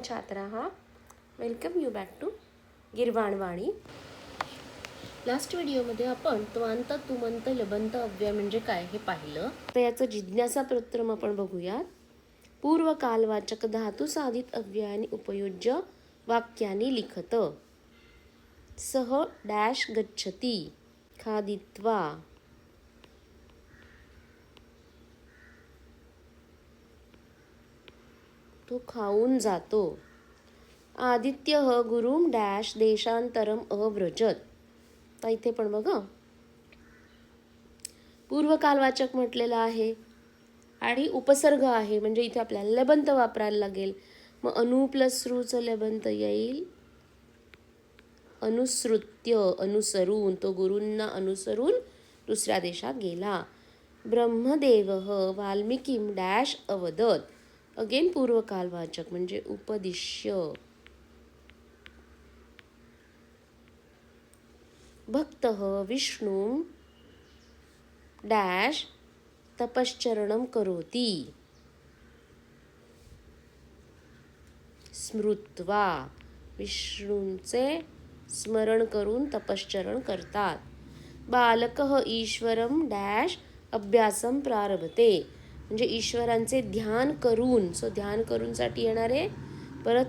छात्राः, welcome you back to Girvanvani. Last व्हिडिओमध्ये आपण त्वांत तुमंत लबंत अव्यय म्हणजे काय हे पाहिलं. तर याचं जिज्ञासा प्रत्रम आपण बघूयात. पूर्वकालवाचक धातू साधित अव्ययाने उपयोज्य वाक्यानी लिखत. सह डॅश गच्छति खादित्वा. तो खाऊन जातो. आदित्यः गुरुं डॅश देशांतरम अव्रजत. तर इथे पण बघा पूर्वकालवाचक म्हटलेलं आहे आणि उपसर्ग आहे, म्हणजे इथे आपल्याला लबंत वापरायला लागेल. मग अनु प्लस रूचं लबंत येईल अनुसृत्य, अनुसरून. तो गुरूंना अनुसरून दुसऱ्या देशात गेला. ब्रह्मदेवः वाल्मिकीं डॅश अवदत. अगेन पूर्वकालवाचक म्हणजे उपदिश्य. भक्तः विष्णुं डॅश तपश्चरणं करोति स्मृत्वा. विष्णूंचे स्मरण करून तपश्चरण करतात. बालकः ईश्वरं डॅश अभ्यासं प्रारभते. म्हणजे ईश्वरांचे ध्यान करून. सो ध्यान करून साठी येणारे परत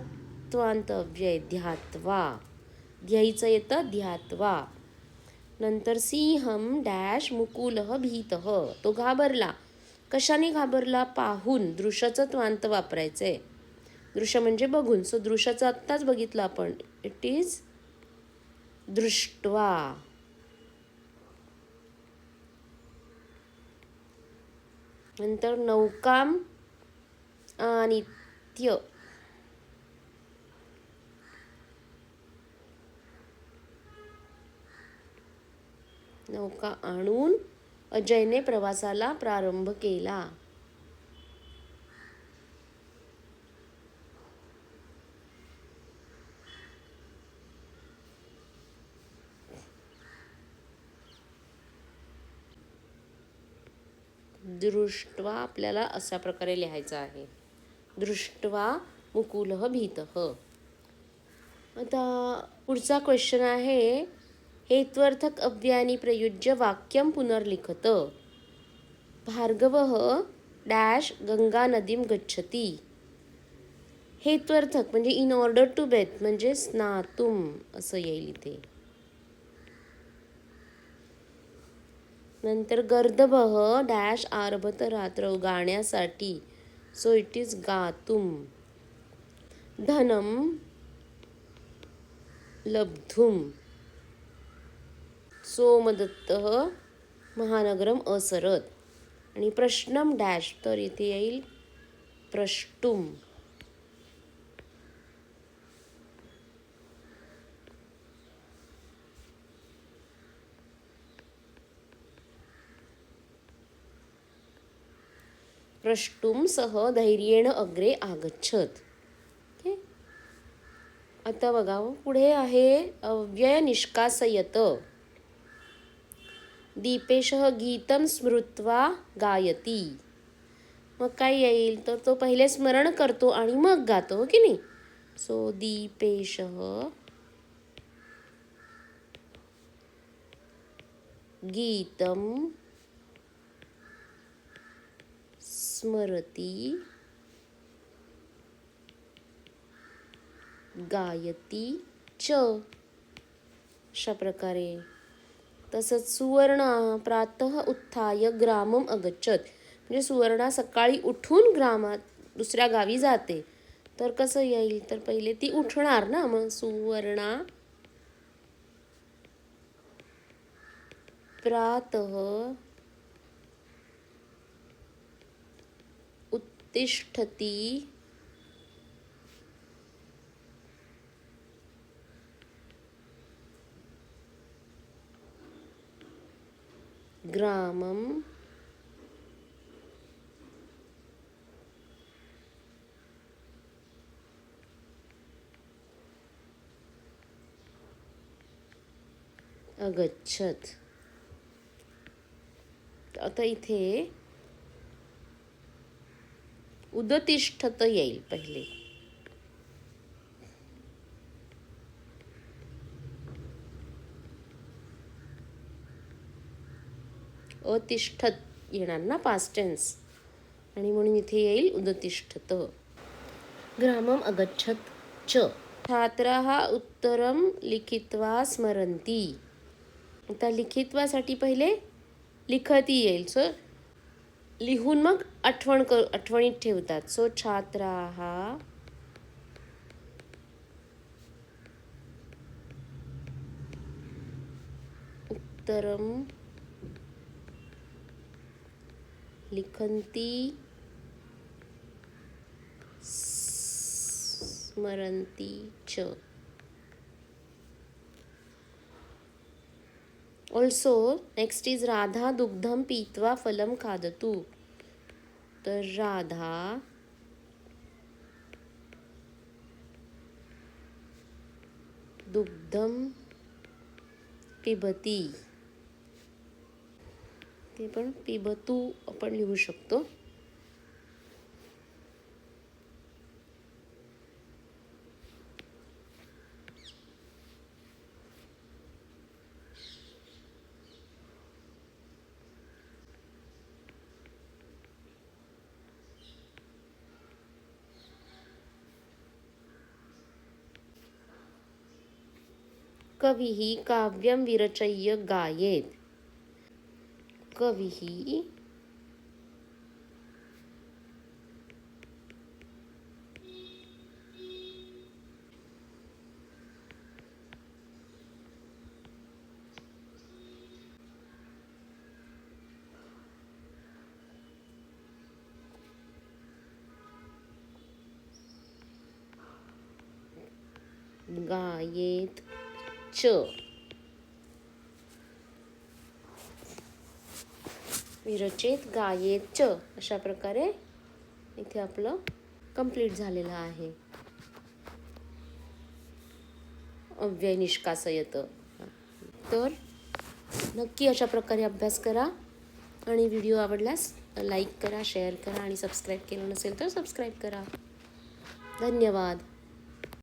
त्वांत अव्यय ध्यात्वा. ध्यायचं येतं ध्यात्वा. नंतर सिंहम डॅश मुकुलः भीतः. तो घाबरला. कशाने घाबरला? पाहून. दृश्याचं त्वांत वापरायचंय. दृश्य म्हणजे बघून. सो दृश्याचं आत्ताच बघितलं आपण. इट इज दृष्ट्वा. नंतर नौकाम आनित्य. नौका आणून अजयने प्रवासाला प्रारंभ केला. दृष्ट्वा आपल्याला अशा प्रकारे लिहायचं आहे. दृष्ट्वा मुकुलः भीतः. आता पुढचा क्वेश्चन आहे. हेत्वर्थक अव्ययानी प्रयुज्य वाक्यम पुनर्लिखत. भार्गवः डॅश गंगा नदीम गच्छति. हेत्वर्थक म्हणजे इन ऑर्डर टू बेथ म्हणजे स्नातुम असं येईल इथे. नंतर गर्दभः डॅश आरभत रात्र गाण्यासाठी. सो इट इज गातुम. धनम लब्धुम. सोमदत्तः महानगरम असरत. आणि प्रश्नम डॅश तर इथे येईल प्रष्टुम. प्रष्टुम सह धैर्येण अग्रे आगच्छत. ओके. आता बघा पुढे आहे अव्यय निष्कासयत. दीपेशः गीतं स्मृत्वा गायति. मग काय येईल तर तो पहिले स्मरण करतो आणि मग गातो, हो की नाही. सो दीपेशः गीतं स्मरति गायति च. अशा प्रकारे. तसंच सुवर्णा प्रातः उत्थाय ग्रामम अगच्छत. म्हणजे सुवर्णा सकाळी उठून ग्रामात दुसऱ्या गावी जाते. तर कसं येईल तर पहिले ती उठणार ना. मग सुवर्णा प्रातः उत्तिष्ठति ग्रामम अगच्छत. आता इथे उदतिष्ठत येईल पहिले. अतिष्ठत येणार ना, पास्ट टेन्स, आणि म्हणून इथे येईल उदतिष्ठत. ग्रामम अगच्छत च. छात्राः उत्तरं लिखित्वा स्मरन्ति. आता लिखित्वासाठी पहिले लिखती येईल. सो लिहून मग आठवणीत ठेवतात. सो छात्राः उत्तरं लिखन्ति स्मरन्ति च. ऑल्सो नेक्स्ट इज राधा दुग्धम पीत्वा फलम खादतु. तर राधा दुग्धम पिबती. ते पण पिबतू आपण लिहू शकतो. कविः काव्यं विरचय्य गायेत्. कविः गायेत च. विरचेत गायेत च. अशा प्रकारे इथे आपलं कंप्लीट झालेलं आहे. अव्यय निष्कासयत. तर नक्की अशा प्रकारे अभ्यास करा आणि व्हिडिओ आवडल्यास लाईक करा, शेअर करा आणि सबस्क्राईब केलं नसेल तर सबस्क्राईब करा. धन्यवाद.